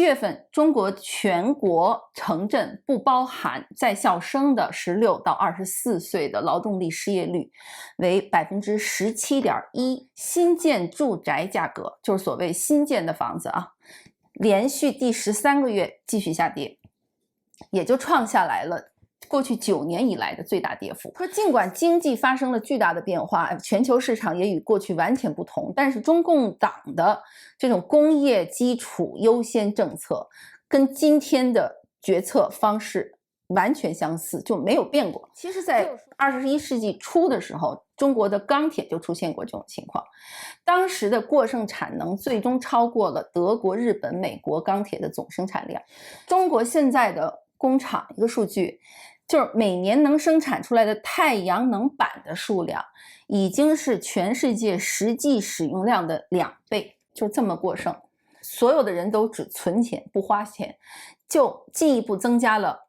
月份，中国全国城镇不包含在校生的16到24岁的劳动力失业率为17.1%。新建住宅价格，就是所谓新建的房子啊，连续第13个月继续下跌，也就创下来了过去9年以来的最大跌幅。说尽管经济发生了巨大的变化，全球市场也与过去完全不同，但是中共党的这种工业基础优先政策跟今天的决策方式完全相似，就没有变过。其实在21世纪初的时候，中国的钢铁就出现过这种情况，当时的过剩产能最终超过了德国、日本、美国钢铁的总生产量。中国现在的工厂一个数据，就是每年能生产出来的太阳能板的数量已经是全世界实际使用量的2倍，就这么过剩。所有的人都只存钱不花钱，就进一步增加了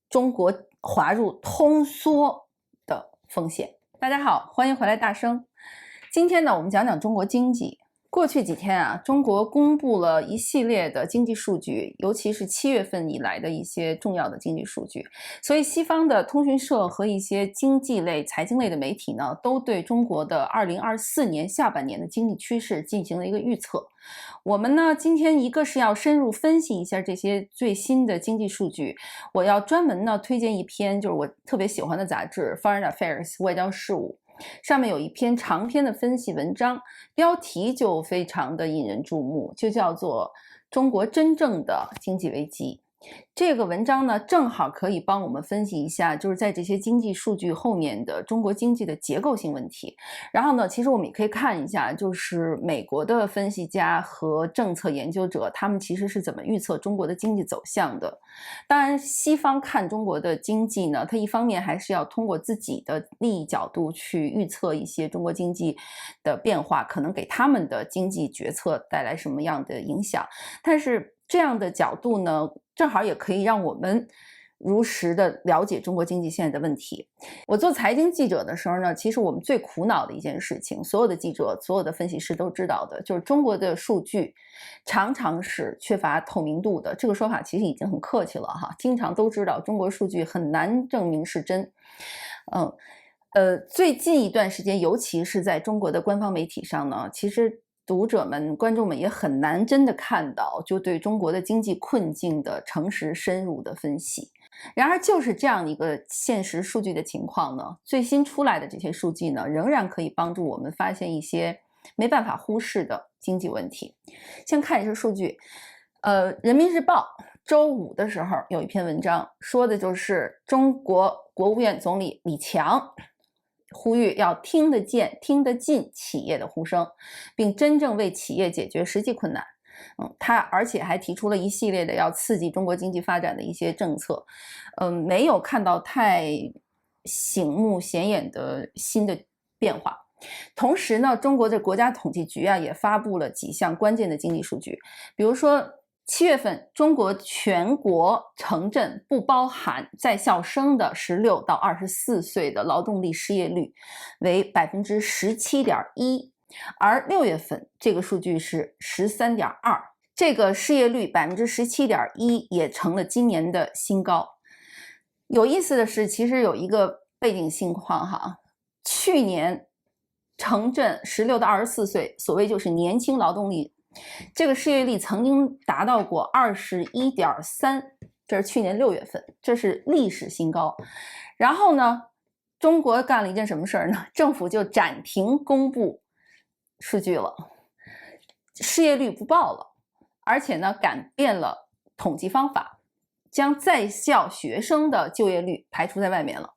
中国滑入通缩的风险。大家好，欢迎回来大声。今天呢，我们讲讲中国经济。过去几天啊，中国公布了一系列的经济数据，尤其是7月份以来的一些重要的经济数据。所以西方的通讯社和一些经济类、财经类的媒体呢，都对中国的2024年下半年的经济趋势进行了一个预测。我们呢，今天一个是要深入分析一下这些最新的经济数据，我要专门呢推荐一篇就是我特别喜欢的杂志《Foreign Affairs》外交事务。上面有一篇长篇的分析文章，标题就非常的引人注目，就叫做中国真正的经济危机。这个文章呢，正好可以帮我们分析一下，就是在这些经济数据后面的中国经济的结构性问题。然后呢，其实我们也可以看一下，就是美国的分析家和政策研究者，他们其实是怎么预测中国的经济走向的。当然，西方看中国的经济呢，它一方面还是要通过自己的利益角度去预测一些中国经济的变化，可能给他们的经济决策带来什么样的影响。但是这样的角度呢，正好也可以让我们如实的了解中国经济现在的问题。我做财经记者的时候呢，其实我们最苦恼的一件事情，所有的记者、所有的分析师都知道的，就是中国的数据常常是缺乏透明度的。这个说法其实已经很客气了哈，经常都知道中国数据很难证明是真。最近一段时间，尤其是在中国的官方媒体上呢，其实读者们、观众们也很难真的看到就对中国的经济困境的诚实深入的分析。然而就是这样一个现实数据的情况呢，最新出来的这些数据呢，仍然可以帮助我们发现一些没办法忽视的经济问题。先看一下数据，人民日报周5的时候有一篇文章，说的就是中国国务院总理李强呼吁要听得见、听得进企业的呼声，并真正为企业解决实际困难。他而且还提出了一系列的要刺激中国经济发展的一些政策。没有看到太醒目显眼的新的变化。同时呢，中国的国家统计局啊也发布了几项关键的经济数据，比如说7月份，中国全国城镇不包含在校生的16到24岁的劳动力失业率为17.1%，而6月份这个数据是13.2%，这个失业率17.1%也成了今年的新高。有意思的是，其实有一个背景情况哈，去年城镇16到24岁，所谓就是年轻劳动力，这个失业率曾经达到过21.3%，这是去年6月份，这是历史新高。然后呢，中国干了一件什么事儿呢？政府就暂停公布数据了，失业率不报了，而且呢，改变了统计方法，将在校学生的就业率排除在外面了。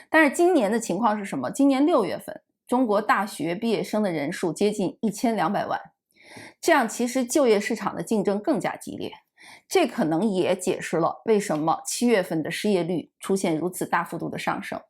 但是今年的情况是什么？今年6月份，中国大学毕业生的人数接近1200万。这样其实就业市场的竞争更加激烈，这可能也解释了为什么7月份的失业率出现如此大幅度的上升。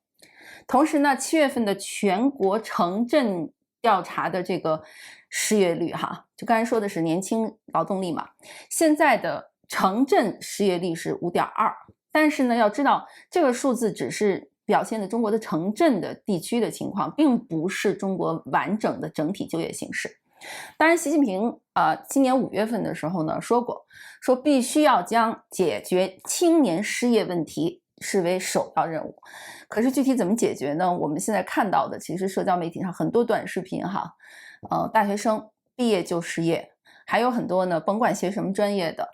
同时呢，7月份的全国城镇调查的这个失业率哈，就刚才说的是年轻劳动力嘛，现在的城镇失业率是5.2%，但是呢，要知道这个数字只是表现的中国的城镇的地区的情况，并不是中国完整的整体就业形势。当然，习近平今年5月份的时候呢说过，说必须要将解决青年失业问题视为首要任务。可是具体怎么解决呢？我们现在看到的，其实社交媒体上很多短视频哈，大学生毕业就失业，还有很多呢，甭管学什么专业的，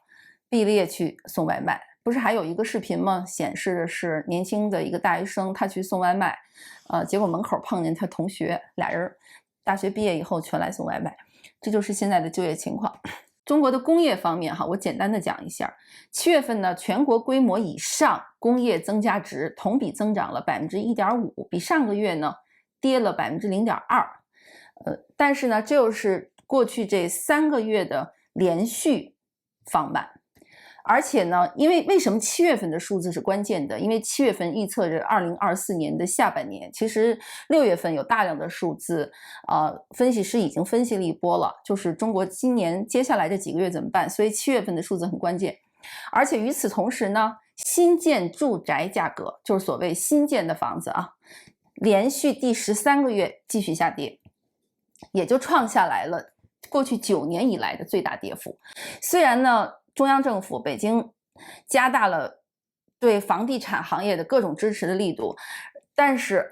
毕了业去送外卖。不是还有一个视频吗？显示的是年轻的一个大学生，他去送外卖，结果门口碰见他同学，俩人大学毕业以后全来送外卖，这就是现在的就业情况。中国的工业方面哈，我简单的讲一下。7月份呢，全国规模以上工业增加值同比增长了 1.5%， 比上个月呢跌了 0.2%。但是呢，这又是过去这3个月的连续放慢。而且呢，为什么7月份的数字是关键的？因为7月份预测着2024年的下半年，其实6月份有大量的数字，分析师已经分析了一波了，就是中国今年接下来这几个月怎么办？所以7月份的数字很关键。而且与此同时呢，新建住宅价格，就是所谓新建的房子连续第13个月继续下跌，也就创下来了过去9年以来的最大跌幅。虽然呢，中央政府北京加大了对房地产行业的各种支持的力度，但是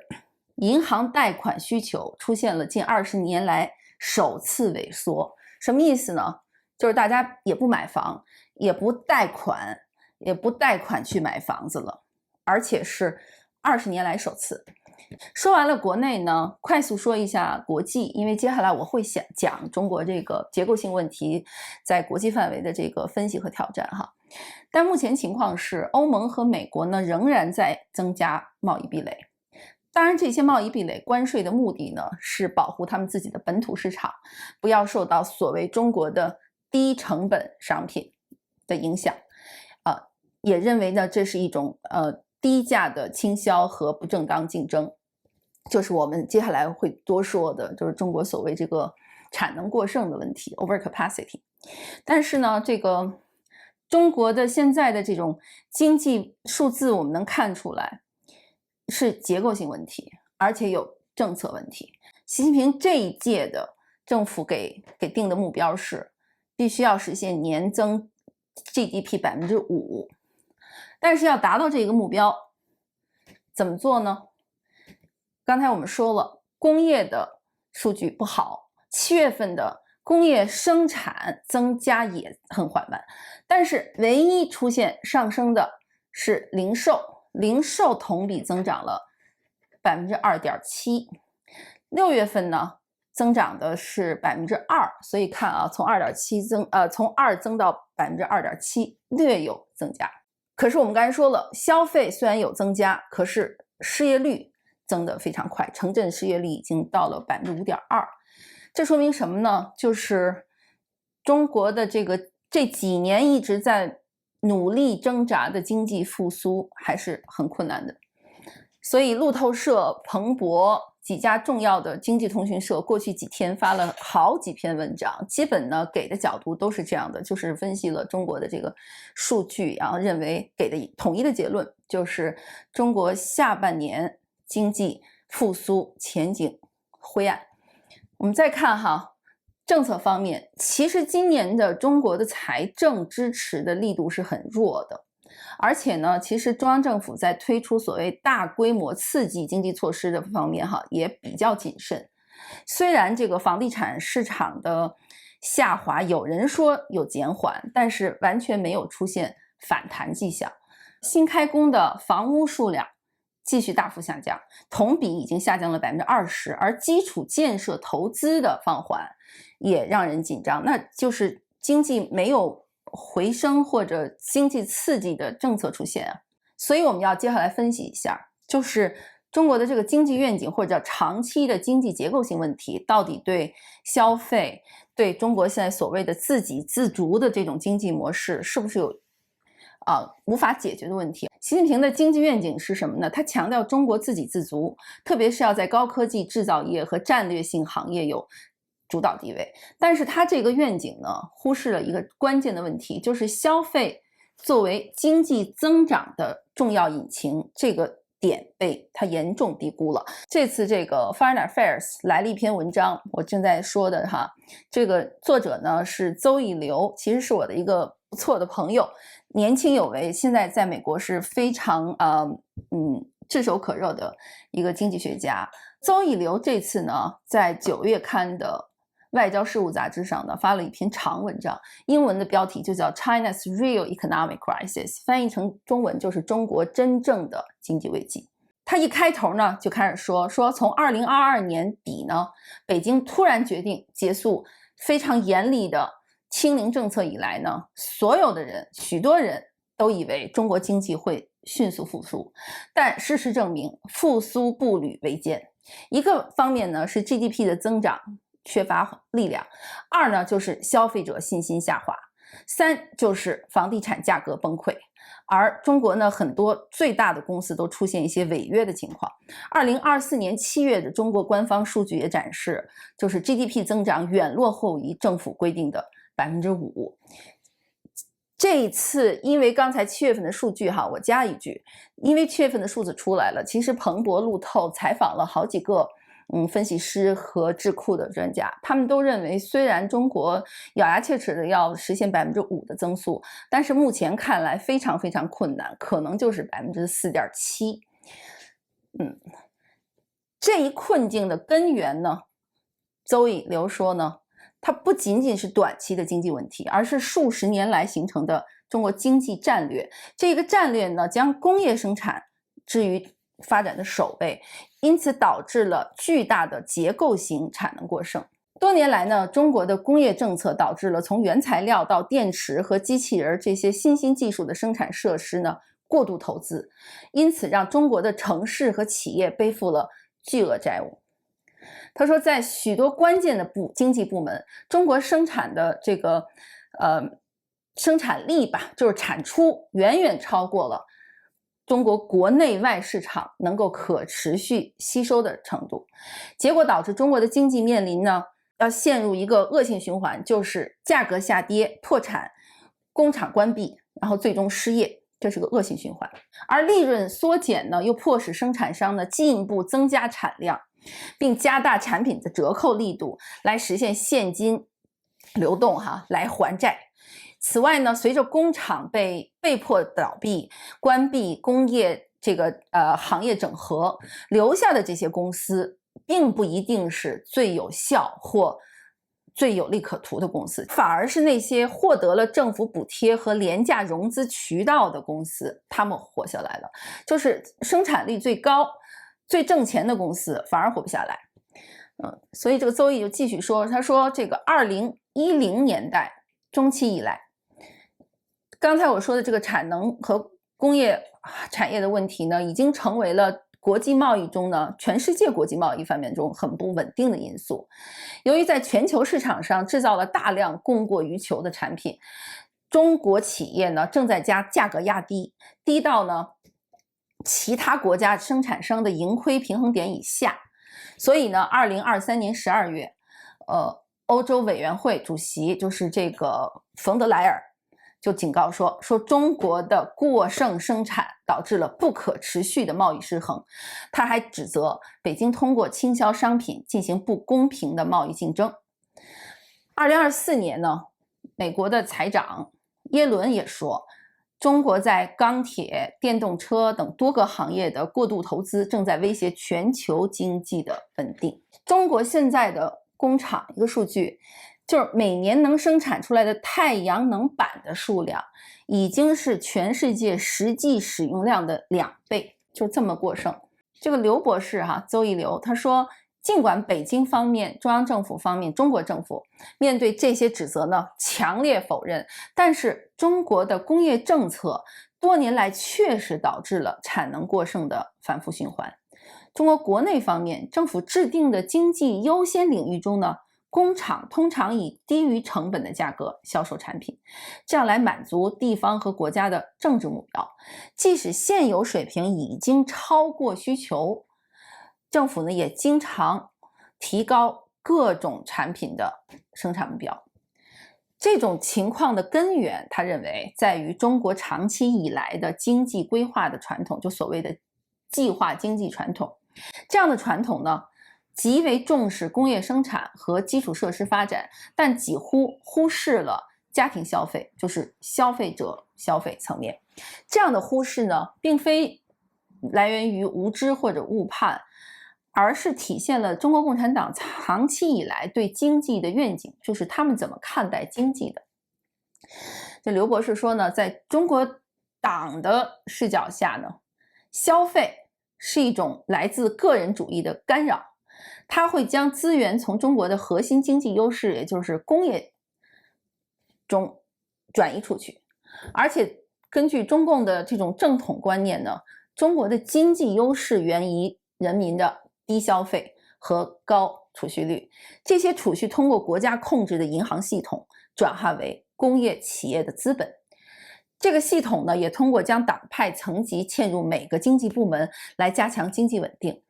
银行贷款需求出现了近20年来首次萎缩。什么意思呢？就是大家也不买房，也不贷款去买房子了，而且是20年来首次。说完了国内呢，快速说一下国际，因为接下来我会讲中国这个结构性问题在国际范围的这个分析和挑战哈。但目前情况是，欧盟和美国呢仍然在增加贸易壁垒。当然，这些贸易壁垒关税的目的呢是保护他们自己的本土市场，不要受到所谓中国的低成本商品的影响。也认为呢这是一种低价的倾销和不正当竞争。就是我们接下来会多说的，就是中国所谓这个产能过剩的问题 overcapacity。 但是呢，这个中国的现在的这种经济数字我们能看出来是结构性问题，而且有政策问题。习近平这一届的政府给定的目标是必须要实现年增 GDP 5%，但是要达到这个目标怎么做呢？刚才我们说了，工业的数据不好，7月份的工业生产增加也很缓慢，但是唯一出现上升的是零售，零售同比增长了 2.7%。 6月份呢增长的是 2%， 所以看从2增到 2.7%， 略有增加。可是我们刚才说了，消费虽然有增加，可是失业率增得非常快，城镇失业率已经到了 5.2%。 这说明什么呢？就是中国的这几年一直在努力挣扎的经济复苏还是很困难的。所以路透社、彭博几家重要的经济通讯社过去几天发了好几篇文章，基本呢给的角度都是这样的，就是分析了中国的这个数据，然后认为给的统一的结论就是中国下半年经济复苏前景灰暗。我们再看政策方面，其实今年的中国的财政支持的力度是很弱的，而且呢，其实中央政府在推出所谓大规模刺激经济措施的方面也比较谨慎。虽然这个房地产市场的下滑有人说有减缓，但是完全没有出现反弹迹象。新开工的房屋数量继续大幅下降，同比已经下降了 20%， 而基础建设投资的放缓也让人紧张，那就是经济没有回升或者经济刺激的政策出现所以我们要接下来分析一下，就是中国的这个经济愿景或者叫长期的经济结构性问题，到底对消费，对中国现在所谓的自给自足的这种经济模式是不是有无法解决的问题。习近平的经济愿景是什么呢？他强调中国自给自足，特别是要在高科技制造业和战略性行业有主导地位。但是他这个愿景呢，忽视了一个关键的问题，就是消费作为经济增长的重要引擎，这个点被他严重低估了。这次这个 Foreign Affairs 来了一篇文章，我正在说的哈，这个作者呢是邹以刘，其实是我的一个不错的朋友，年轻有为，现在在美国是非常炙手可热的一个经济学家。邹以刘这次呢，在9月刊的外交事务杂志上呢发了一篇长文章，英文的标题就叫 China's Real Economic Crisis， 翻译成中文就是中国真正的经济危机。他一开头呢就开始说从2022年底呢，北京突然决定结束非常严厉的清零政策以来呢，所有的人，许多人都以为中国经济会迅速复苏，但事实证明复苏步履维艰。一个方面呢是 GDP 的增长缺乏力量，2呢就是消费者信心下滑，3就是房地产价格崩溃。而中国呢，很多最大的公司都出现一些违约的情况。2024年7月的中国官方数据也展示，就是 GDP 增长远落后于政府规定的5%。这一次，因为刚才7月份的数据哈，我加一句，因为7月份的数字出来了，其实彭博、路透采访了好几个分析师和智库的专家，他们都认为，虽然中国咬牙切齿的要实现5%的增速，但是目前看来非常非常困难，可能就是4.7%。这一困境的根源呢，邹以刘说呢，它不仅仅是短期的经济问题，而是数十年来形成的中国经济战略。这个战略呢，将工业生产置于发展的首位，因此导致了巨大的结构性产能过剩。多年来呢，中国的工业政策导致了从原材料到电池和机器人这些新兴技术的生产设施呢过度投资，因此让中国的城市和企业背负了巨额债务。他说，在许多关键的经济部门，中国生产的这个生产力吧，就是产出远远超过了中国国内外市场能够可持续吸收的程度，结果导致中国的经济面临呢要陷入一个恶性循环，就是价格下跌、破产、工厂关闭，然后最终失业，这是个恶性循环。而利润缩减呢，又迫使生产商呢进一步增加产量，并加大产品的折扣力度，来实现现金流动来还债。此外呢，随着工厂被迫倒闭、关闭、工业行业整合，留下的这些公司并不一定是最有效或最有利可图的公司，反而是那些获得了政府补贴和廉价融资渠道的公司，他们活下来了。就是生产力最高、最挣钱的公司反而活不下来。所以这个邹毅就继续说，他说这个2010年代中期以来，刚才我说的这个产能和工业产业的问题呢，已经成为了国际贸易中呢，全世界国际贸易方面中很不稳定的因素。由于在全球市场上制造了大量供过于求的产品，中国企业呢正在将价格压低，低到呢其他国家生产商的盈亏平衡点以下。所以呢，2023年12月，欧洲委员会主席就是这个冯德莱尔就警告说中国的过剩生产导致了不可持续的贸易失衡。他还指责北京通过倾销商品进行不公平的贸易竞争。2024年呢，美国的财长耶伦也说，中国在钢铁、电动车等多个行业的过度投资正在威胁全球经济的稳定。中国现在的工厂一个数据，就是每年能生产出来的太阳能板的数量已经是全世界实际使用量的2倍，就这么过剩。这个刘博士邹以刘他说，尽管北京方面、中央政府方面、中国政府面对这些指责呢强烈否认，但是中国的工业政策多年来确实导致了产能过剩的反复循环。中国国内方面，政府制定的经济优先领域中呢，工厂通常以低于成本的价格销售产品，这样来满足地方和国家的政治目标。即使现有水平已经超过需求，政府呢也经常提高各种产品的生产目标。这种情况的根源，他认为在于中国长期以来的经济规划的传统，就所谓的计划经济传统。这样的传统呢，极为重视工业生产和基础设施发展，但几乎忽视了家庭消费，就是消费者消费层面。这样的忽视呢，并非来源于无知或者误判，而是体现了中国共产党长期以来对经济的愿景，就是他们怎么看待经济的。这刘博士说呢，在中国党的视角下呢，消费是一种来自个人主义的干扰，它会将资源从中国的核心经济优势，也就是工业中转移出去。而且根据中共的这种正统观念呢，中国的经济优势源于人民的低消费和高储蓄率，这些储蓄通过国家控制的银行系统转化为工业企业的资本。这个系统呢，也通过将党派层级嵌入每个经济部门来加强经济稳定。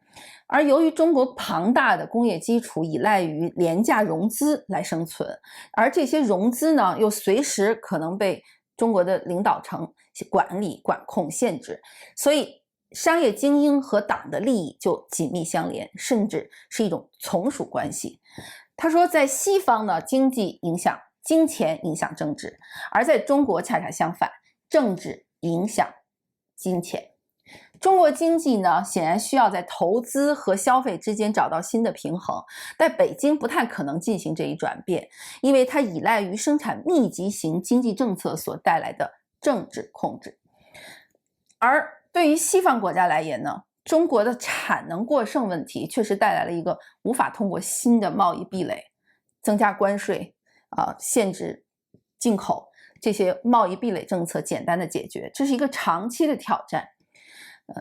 而由于中国庞大的工业基础依赖于廉价融资来生存，而这些融资呢，又随时可能被中国的领导层管理、管控、限制，所以商业精英和党的利益就紧密相连，甚至是一种从属关系。他说，在西方呢，经济影响金钱，影响政治，而在中国恰恰相反，政治影响金钱。中国经济呢，显然需要在投资和消费之间找到新的平衡，但北京不太可能进行这一转变，因为它依赖于生产密集型经济政策所带来的政治控制。而对于西方国家来言呢，中国的产能过剩问题确实带来了一个无法通过新的贸易壁垒、增加关税、限制进口这些贸易壁垒政策简单的解决，这是一个长期的挑战。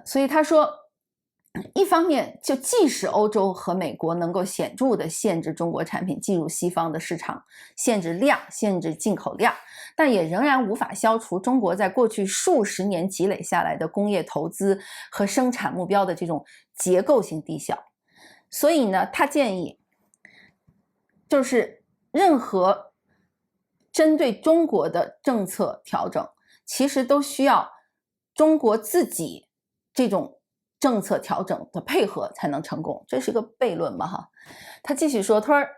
所以他说，一方面就即使欧洲和美国能够显著的限制中国产品进入西方的市场，限制量、限制进口量，但也仍然无法消除中国在过去数十年积累下来的工业投资和生产目标的这种结构性低效。所以呢，他建议就是任何针对中国的政策调整，其实都需要中国自己这种政策调整的配合才能成功，这是一个悖论嘛哈。他继续说，他说，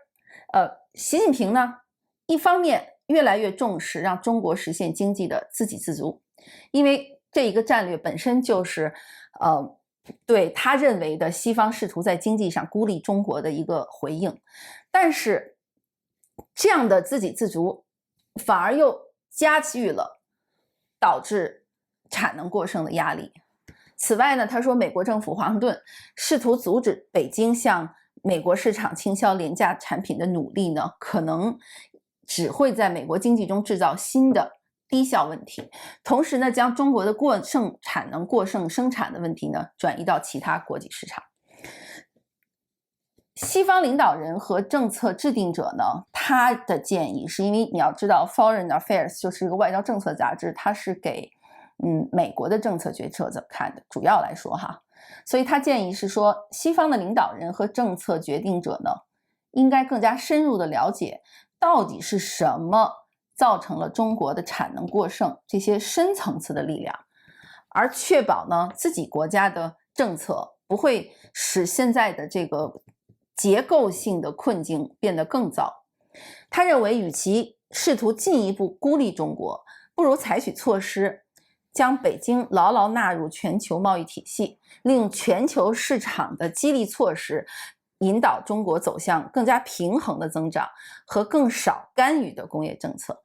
习近平呢，一方面越来越重视让中国实现经济的自给自足，因为这一个战略本身就是对他认为的西方试图在经济上孤立中国的一个回应，但是这样的自给自足反而又加剧了导致产能过剩的压力。此外呢，他说美国政府华盛顿试图阻止北京向美国市场倾销廉价产品的努力呢，可能只会在美国经济中制造新的低效问题，同时呢，将中国的产能过剩生产的问题呢转移到其他国际市场。西方领导人和政策制定者呢，他的建议是因为你要知道 Foreign Affairs 就是一个外交政策杂志，它是给美国的政策决策者看的，主要来说哈，所以他建议是说，西方的领导人和政策决定者呢，应该更加深入的了解到底是什么造成了中国的产能过剩这些深层次的力量，而确保呢自己国家的政策不会使现在的这个结构性的困境变得更糟。他认为，与其试图进一步孤立中国，不如采取措施将北京牢牢纳入全球贸易体系，利用全球市场的激励措施，引导中国走向更加平衡的增长和更少干预的工业政策。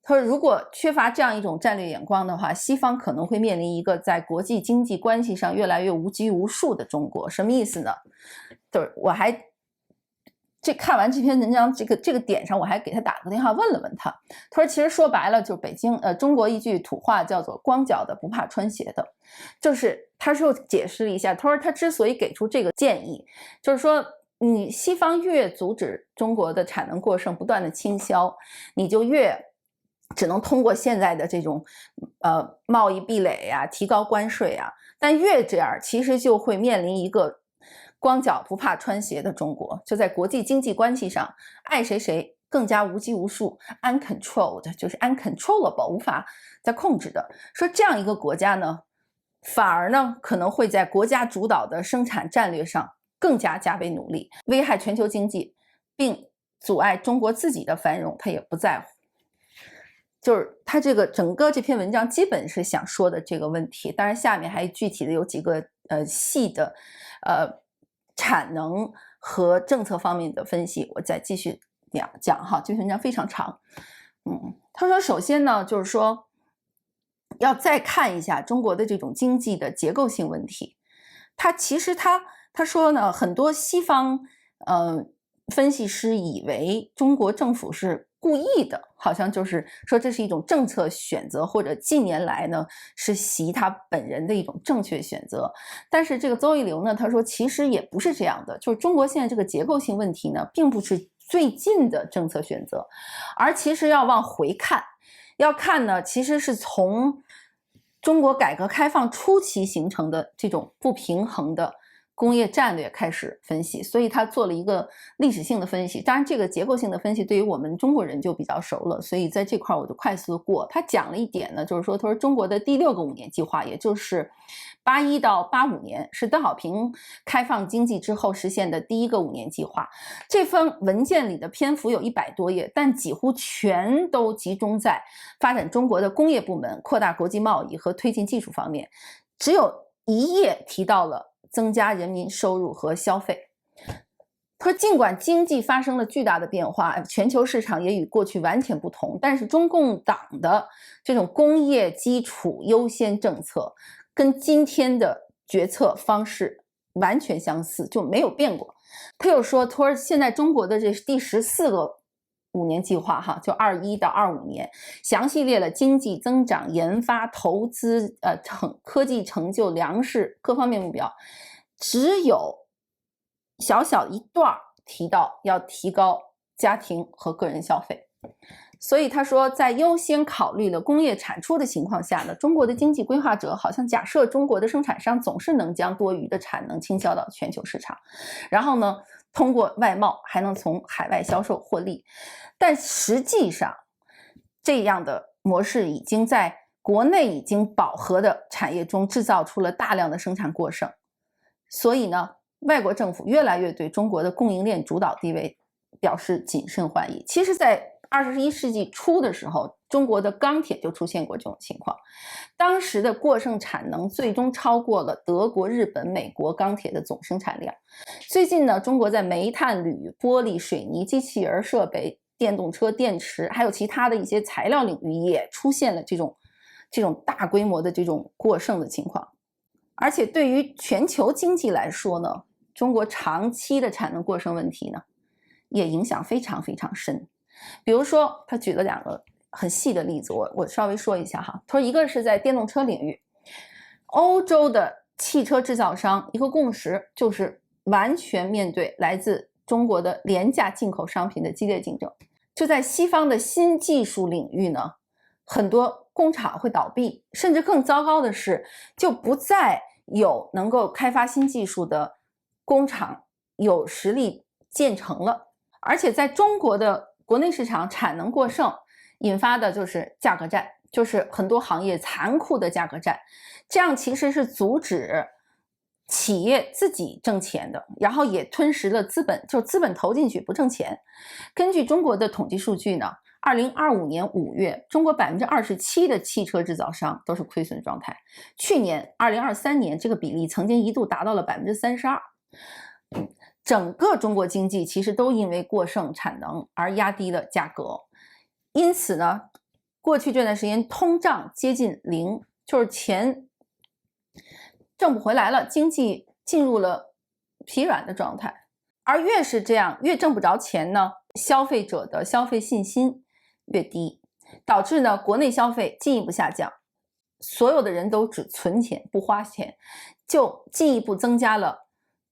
他说，如果缺乏这样一种战略眼光的话，西方可能会面临一个在国际经济关系上越来越无拘无束的中国。什么意思呢？就是我还看完这篇文章这个点上，我还给他打了个电话问了问他，他说其实说白了就是中国一句土话叫做光脚的不怕穿鞋的，就是他说解释了一下，他说他之所以给出这个建议，就是说你西方越阻止中国的产能过剩不断的倾销，你就越只能通过现在的这种贸易壁垒啊，提高关税啊，但越这样其实就会面临一个光脚不怕穿鞋的中国，就在国际经济关系上爱谁谁更加无拘无束 uncontrolled， 就是 uncontrollable， 无法再控制的。说这样一个国家呢，反而呢可能会在国家主导的生产战略上更加加倍努力，危害全球经济，并阻碍中国自己的繁荣，他也不在乎。就是他这个整个这篇文章基本是想说的这个问题，当然下面还具体的有几个细的产能和政策方面的分析，我再继续讲哈。这篇文章非常长，他说首先呢就是说要再看一下中国的这种经济的结构性问题。其实他说呢，很多西方分析师以为中国政府是故意的，好像就是说这是一种政策选择，或者近年来呢是习他本人的一种正确选择。但是这个邹一流呢，他说其实也不是这样的，就是中国现在这个结构性问题呢，并不是最近的政策选择，而其实要往回看，要看呢，其实是从中国改革开放初期形成的这种不平衡的工业战略开始分析，所以他做了一个历史性的分析。当然这个结构性的分析对于我们中国人就比较熟了，所以在这块我就快速的过。他讲了一点呢，就是说他说中国的第6个5年计划，也就是81到85年，是邓小平开放经济之后实现的第1个5年计划。这份文件里的篇幅有100多页，但几乎全都集中在发展中国的工业部门、扩大国际贸易和推进技术方面，只有1页提到了增加人民收入和消费。他说尽管经济发生了巨大的变化，全球市场也与过去完全不同，但是中共党的这种工业基础优先政策跟今天的决策方式完全相似，就没有变过。他又说现在中国的这第14个5年计划哈，就21到25年，详细列了经济增长、研发、投资、科技成就、粮食各方面目标，只有小小一段提到要提高家庭和个人消费。所以他说，在优先考虑了工业产出的情况下呢，中国的经济规划者好像假设中国的生产商总是能将多余的产能倾销到全球市场，然后呢通过外贸还能从海外销售获利。但实际上这样的模式已经在国内已经饱和的产业中制造出了大量的生产过剩，所以呢外国政府越来越对中国的供应链主导地位表示谨慎怀疑。其实在21世纪初的时候，中国的钢铁就出现过这种情况，当时的过剩产能最终超过了德国、日本、美国钢铁的总生产量。最近呢，中国在煤炭、铝、玻璃、水泥、机器人设备、电动车、电池还有其他的一些材料领域也出现了这种大规模的这种过剩的情况。而且对于全球经济来说呢，中国长期的产能过剩问题呢也影响非常非常深。比如说他举了2个很细的例子，我稍微说一下哈。他说一个是在电动车领域，欧洲的汽车制造商一个共识就是完全面对来自中国的廉价进口商品的激烈竞争。就在西方的新技术领域呢，很多工厂会倒闭，甚至更糟糕的是就不再有能够开发新技术的工厂有实力建成了。而且在中国的国内市场产能过剩引发的就是价格战，就是很多行业残酷的价格战，这样其实是阻止企业自己挣钱的，然后也吞噬了资本，就资本投进去不挣钱。根据中国的统计数据呢，2025年5月，中国27%的汽车制造商都是亏损状态。去年2023年这个比例曾经一度达到了32%。整个中国经济其实都因为过剩产能而压低了价格，因此呢，过去这段时间通胀接近0，就是钱挣不回来了，经济进入了疲软的状态。而越是这样，越挣不着钱呢，消费者的消费信心越低，导致呢国内消费进一步下降，所有的人都只存钱不花钱，就进一步增加了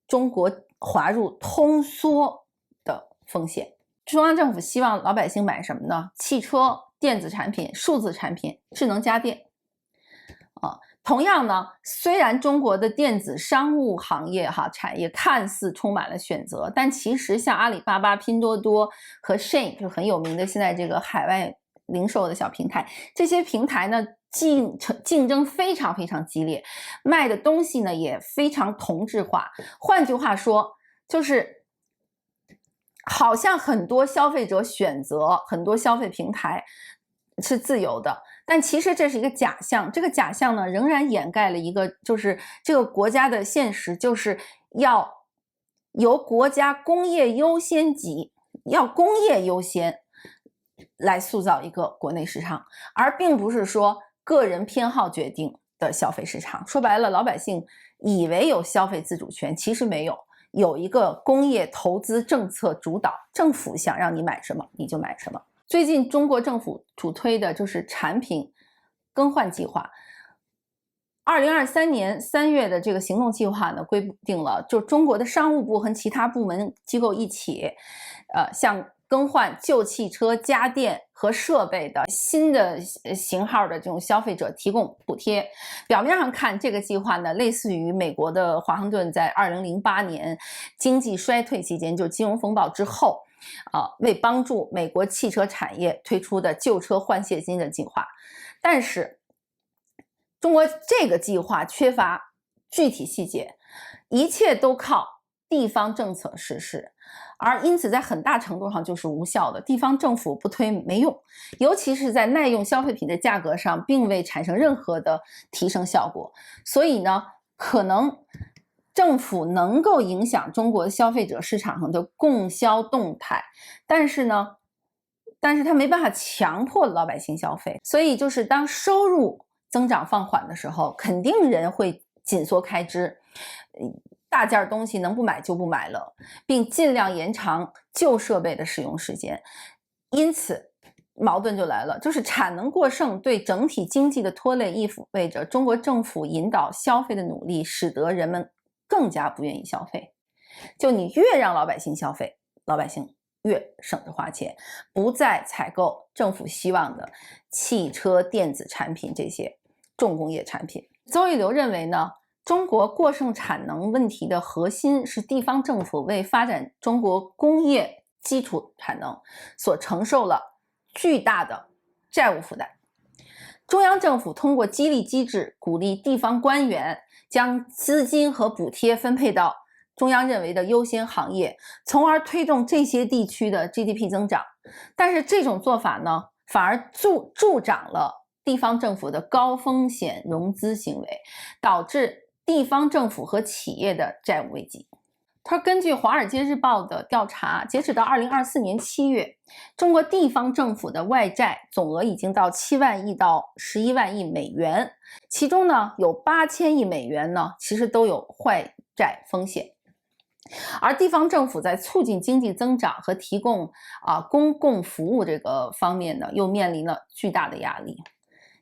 中国滑入通缩的风险。中央政府希望老百姓买什么呢？汽车、电子产品、数字产品、智能家电。同样呢，虽然中国的电子商务行业产业看似充满了选择，但其实像阿里巴巴、拼多多和 Shein 就很有名的现在这个海外零售的小平台，这些平台呢竞争非常非常激烈，卖的东西呢也非常同质化。换句话说，就是好像很多消费者选择很多消费平台是自由的，但其实这是一个假象。这个假象呢，仍然掩盖了一个，就是这个国家的现实，就是要由国家工业优先级，要工业优先来塑造一个国内市场，而并不是说个人偏好决定的消费市场。说白了，老百姓以为有消费自主权，其实没有。有一个工业投资政策主导，政府想让你买什么你就买什么。最近中国政府主推的就是产品更换计划。2023年3月的这个行动计划呢，规定了就中国的商务部和其他部门机构一起，向更换旧汽车、家电和设备的新的型号的这种消费者提供补贴。表面上看，这个计划呢，类似于美国的华盛顿在2008年经济衰退期间，就金融风暴之后，为帮助美国汽车产业推出的旧车换现金的计划。但是，中国这个计划缺乏具体细节，一切都靠地方政策实施。而因此在很大程度上就是无效的，地方政府不推没用，尤其是在耐用消费品的价格上并未产生任何的提升效果。所以呢，可能政府能够影响中国消费者市场上的供销动态，但是它没办法强迫老百姓消费。所以就是当收入增长放缓的时候，肯定人会紧缩开支，大件东西能不买就不买了，并尽量延长旧设备的使用时间。因此矛盾就来了，就是产能过剩对整体经济的拖累，意味着中国政府引导消费的努力使得人们更加不愿意消费。就你越让老百姓消费，老百姓越省着花钱，不再采购政府希望的汽车、电子产品这些重工业产品。邹一流认为呢，中国过剩产能问题的核心是地方政府为发展中国工业基础产能所承受了巨大的债务负担。中央政府通过激励机制鼓励地方官员将资金和补贴分配到中央认为的优先行业，从而推动这些地区的 GDP 增长。但是这种做法呢，反而助长了地方政府的高风险融资行为，导致地方政府和企业的债务危机。他根据《华尔街日报》的调查，截止到2024年7月，中国地方政府的外债总额已经到7万亿到11万亿美元，其中呢有8000亿美元呢其实都有坏债风险。而地方政府在促进经济增长和提供公共服务这个方面呢，又面临了巨大的压力。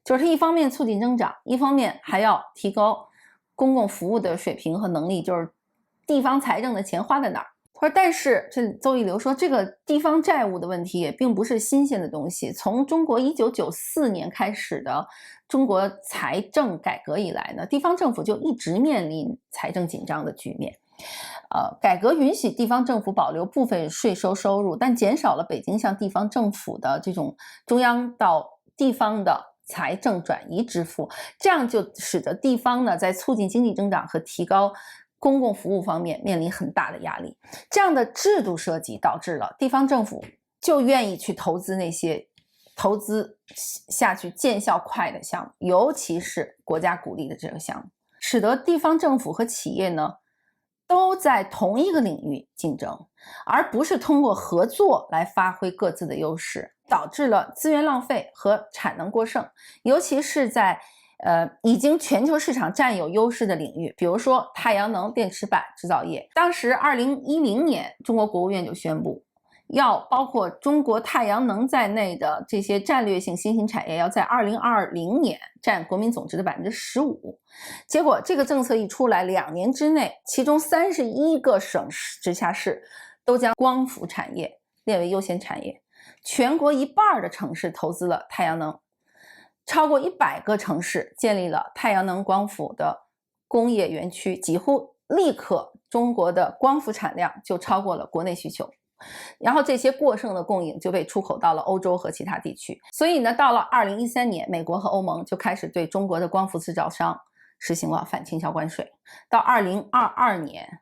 就是它一方面促进增长，一方面还要提高公共服务的水平和能力，就是地方财政的钱花在哪儿。他说，但是这邹一流说，这个地方债务的问题也并不是新鲜的东西。从中国1994年开始的中国财政改革以来呢，地方政府就一直面临财政紧张的局面。改革允许地方政府保留部分税收入，但减少了北京向地方政府的这种中央到地方的财政转移支付，这样就使得地方呢在促进经济增长和提高公共服务方面面临很大的压力。这样的制度设计导致了地方政府就愿意去投资那些投资下去见效快的项目，尤其是国家鼓励的这个项目，使得地方政府和企业呢都在同一个领域竞争，而不是通过合作来发挥各自的优势，导致了资源浪费和产能过剩，尤其是在已经全球市场占有优势的领域，比如说太阳能电池板制造业。当时2010年，中国国务院就宣布，要包括中国太阳能在内的这些战略性新兴产业要在2020年占国民总值的15%。结果这个政策一出来，2年之内，其中31个省直辖市都将光伏产业列为优先产业，全国1半的城市投资了太阳能，超过100个城市建立了太阳能光伏的工业园区，几乎立刻中国的光伏产量就超过了国内需求。然后这些过剩的供应就被出口到了欧洲和其他地区。所以呢，到了2013年，美国和欧盟就开始对中国的光伏制造商实行了反倾销关税。到2022年，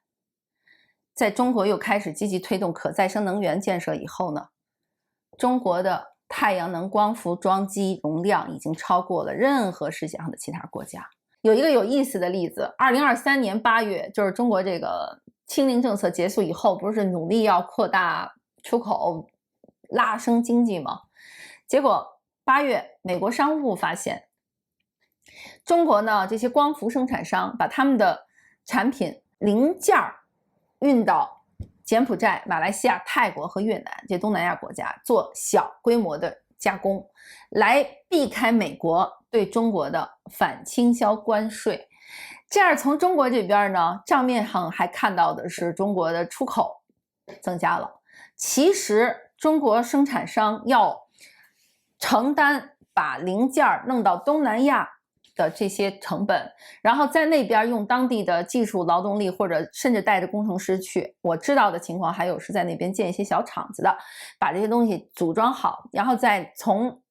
在中国又开始积极推动可再生能源建设以后呢，中国的太阳能光伏装机容量已经超过了任何世界上的其他国家。有一个有意思的例子，2023年8月，就是中国这个清零政策结束以后，不是努力要扩大出口，拉升经济吗？结果8月，美国商务部发现，中国呢这些光伏生产商把他们的产品零件运到柬埔寨、马来西亚、泰国和越南这东南亚国家做小规模的加工，来避开美国对中国的反倾销关税。这样从中国这边呢，账面上还看到的是中国的出口增加了，其实中国生产商要承担把零件弄到东南亚的这些成本，然后在那边用当地的技术劳动力，或者甚至带着工程师去。我知道的情况还有是在那边建一些小厂子的，把这些东西组装好，然后再从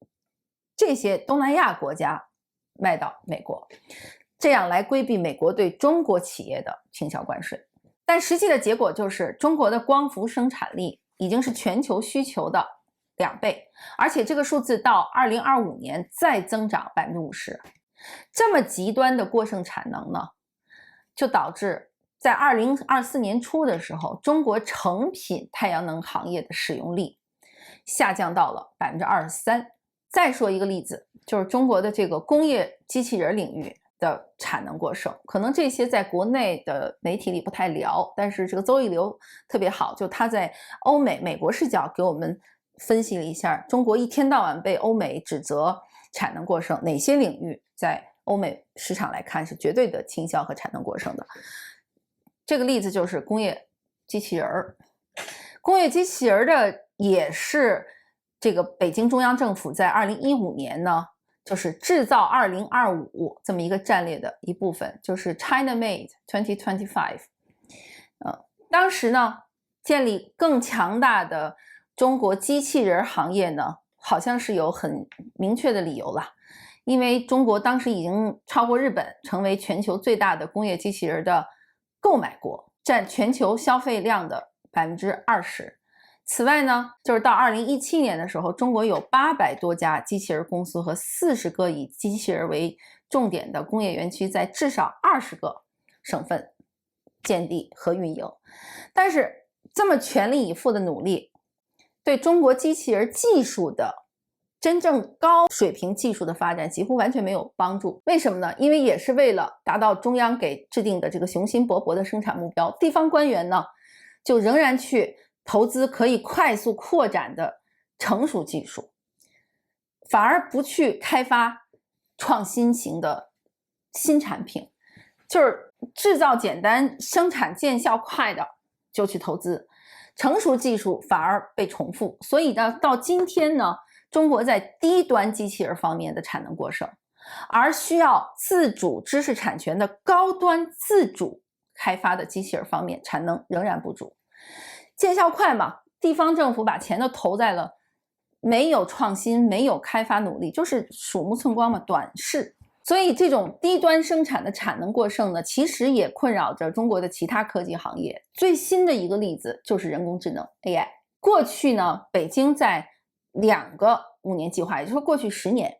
这些东南亚国家卖到美国，这样来规避美国对中国企业的倾销关税。但实际的结果就是，中国的光伏生产力已经是全球需求的2倍，而且这个数字到2025年再增长50%。这么极端的过剩产能呢，就导致在2024年初的时候，中国成品太阳能行业的使用率下降到了23%。再说一个例子，就是中国的这个工业机器人领域的产能过剩，可能这些在国内的媒体里不太聊，但是这个邹一流特别好，就他在美国视角给我们分析了一下，中国一天到晚被欧美指责产能过剩，哪些领域在欧美市场来看是绝对的倾销和产能过剩的。这个例子就是工业机器人。工业机器人的也是这个北京中央政府在2015年呢，就是制造2025这么一个战略的一部分，就是 China Made 2025。当时呢，建立更强大的中国机器人行业呢，好像是有很明确的理由了。因为中国当时已经超过日本，成为全球最大的工业机器人的购买国，占全球消费量的20%。此外呢，就是到2017年的时候，中国有800多家机器人公司和40个以机器人为重点的工业园区，在至少20个省份建立和运营。但是这么全力以赴的努力，对中国机器人技术的真正高水平技术的发展几乎完全没有帮助。为什么呢？因为也是为了达到中央给制定的这个雄心勃勃的生产目标，地方官员呢就仍然去投资可以快速扩展的成熟技术，反而不去开发创新型的新产品，就是制造简单、生产见效快的就去投资，成熟技术反而被重复。所以呢，到今天呢，中国在低端机器人方面的产能过剩，而需要自主知识产权的高端自主开发的机器人方面产能仍然不足。见效快嘛，地方政府把钱都投在了没有创新、没有开发努力，就是鼠目寸光嘛，短视。所以这种低端生产的产能过剩呢，其实也困扰着中国的其他科技行业。最新的一个例子就是人工智能 AI。过去呢，北京在2个5年计划，也就是说过去10年，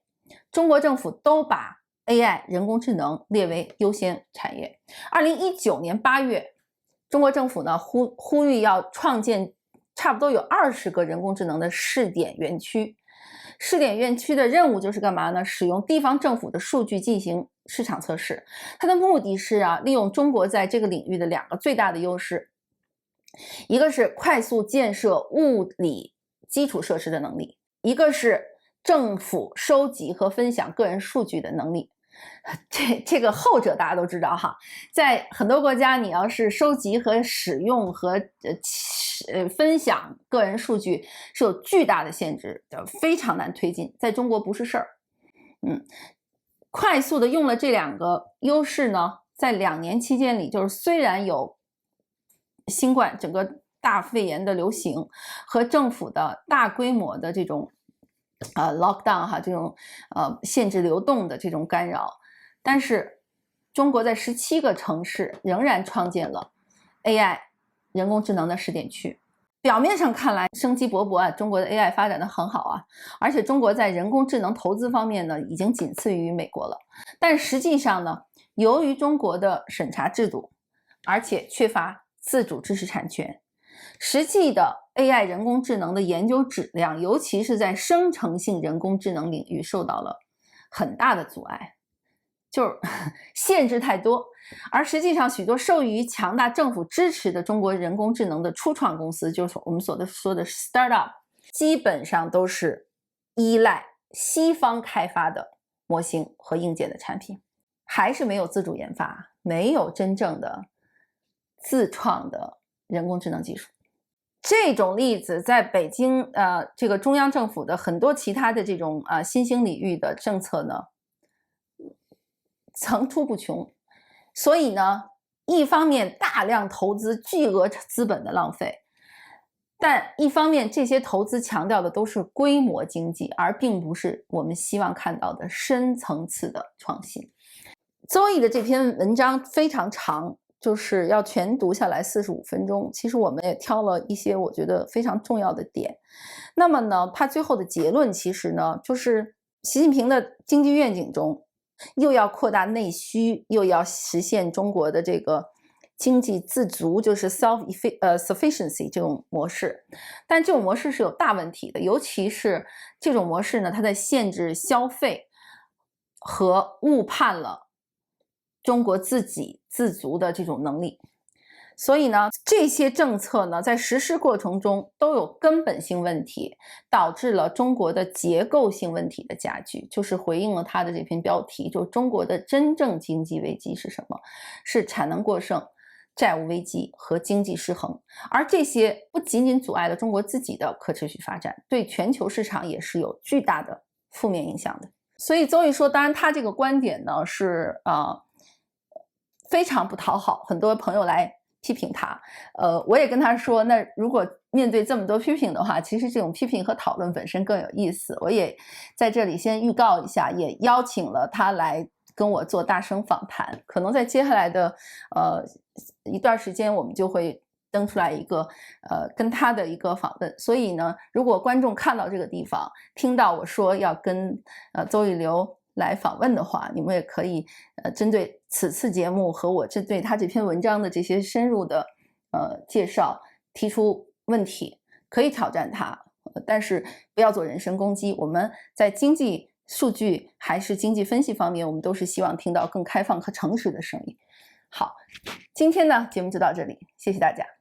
中国政府都把 AI 人工智能列为优先产业。2019年8月，中国政府呢呼吁要创建差不多有20个人工智能的试点园区。试点园区的任务就是干嘛呢？使用地方政府的数据进行市场测试。它的目的是利用中国在这个领域的2个最大的优势，一个是快速建设物理基础设施的能力，一个是政府收集和分享个人数据的能力。这个后者大家都知道哈，在很多国家，你要是收集和使用和分享个人数据是有巨大的限制的，非常难推进。在中国不是事儿。快速的用了这2个优势呢，在2年期间里，就是虽然有新冠整个大肺炎的流行和政府的大规模的这种lockdown 哈，这种限制流动的这种干扰，但是中国在17个城市仍然创建了 AI 人工智能的试点区。表面上看来生机勃勃啊，中国的 AI 发展的很好啊，而且中国在人工智能投资方面呢，已经仅次于美国了。但实际上呢，由于中国的审查制度，而且缺乏自主知识产权，实际的 AI 人工智能的研究质量，尤其是在生成性人工智能领域受到了很大的阻碍，就是限制太多。而实际上，许多受益于强大政府支持的中国人工智能的初创公司，就是我们说的 startup， 基本上都是依赖西方开发的模型和硬件的产品，还是没有自主研发，没有真正的自创的人工智能技术。这种例子在北京这个中央政府的很多其他的这种新兴领域的政策呢层出不穷。所以呢，一方面大量投资巨额资本的浪费，但一方面这些投资强调的都是规模经济，而并不是我们希望看到的深层次的创新。周易的这篇文章非常长，就是要全读下来45分钟，其实我们也挑了一些我觉得非常重要的点。那么呢，他最后的结论其实呢，就是习近平的经济愿景中又要扩大内需，又要实现中国的这个经济自足，就是 self-sufficiency 这种模式。但这种模式是有大问题的，尤其是这种模式呢，它在限制消费和误判了中国自给自足的这种能力。所以呢，这些政策呢，在实施过程中都有根本性问题，导致了中国的结构性问题的加剧，就是回应了他的这篇标题，就是中国的真正经济危机是什么？是产能过剩、债务危机和经济失衡。而这些不仅仅阻碍了中国自己的可持续发展，对全球市场也是有巨大的负面影响的。所以邹毅说，当然他这个观点呢是非常不讨好，很多朋友来批评他，我也跟他说，那如果面对这么多批评的话，其实这种批评和讨论本身更有意思。我也在这里先预告一下，也邀请了他来跟我做大声访谈，可能在接下来的一段时间，我们就会登出来一个跟他的一个访问。所以呢，如果观众看到这个地方，听到我说要跟邹逸流来访问的话，你们也可以针对此次节目和我针对他这篇文章的这些深入的介绍提出问题，可以挑战他，但是不要做人身攻击。我们在经济数据还是经济分析方面，我们都是希望听到更开放和诚实的声音。好，今天呢节目就到这里，谢谢大家。